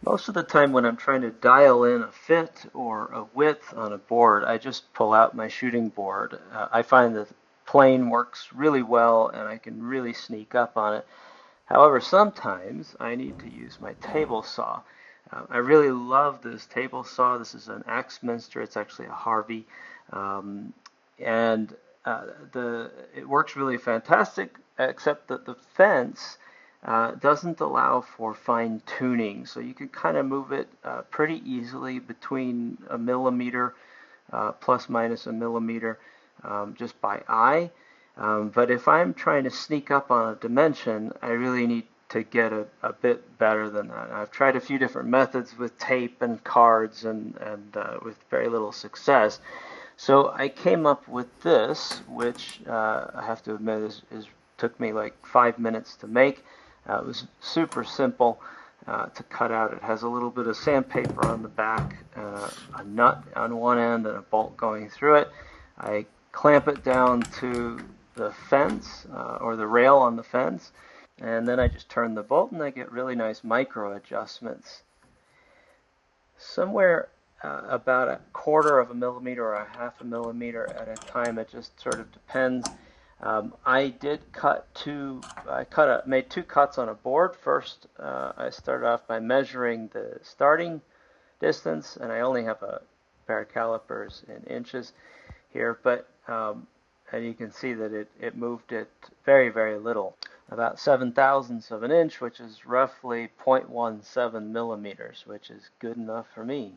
Most of the time when I'm trying to dial in a fit or a width on a board, I just pull out my shooting board. I find that plane works really well and I can really sneak up on it. However, sometimes I need to use my table saw. I really love this table saw. This is an Axminster. It's actually a Harvey. Um, and it works really fantastic, except that the fence doesn't allow for fine tuning. So you can kind of move it pretty easily between a millimeter, plus minus a millimeter, just by eye. But if I'm trying to sneak up on a dimension, I really need to get a bit better than that. I've tried a few different methods with tape and cards and with very little success. So I came up with this, which I have to admit took me like 5 minutes to make. It was super simple to cut out. It has a little bit of sandpaper on the back, a nut on one end, and a bolt going through it. I clamp it down to the fence or the rail on the fence, and then I just turn the bolt and I get really nice micro adjustments. Somewhere about a quarter of a millimeter or a half a millimeter at a time. It just sort of depends. I did made two cuts on a board. First, I started off by measuring the starting distance, and I only have a pair of calipers in inches here, but and you can see that it moved it very, very little. About 7 thousandths of an inch, which is roughly 0.17 millimeters, which is good enough for me.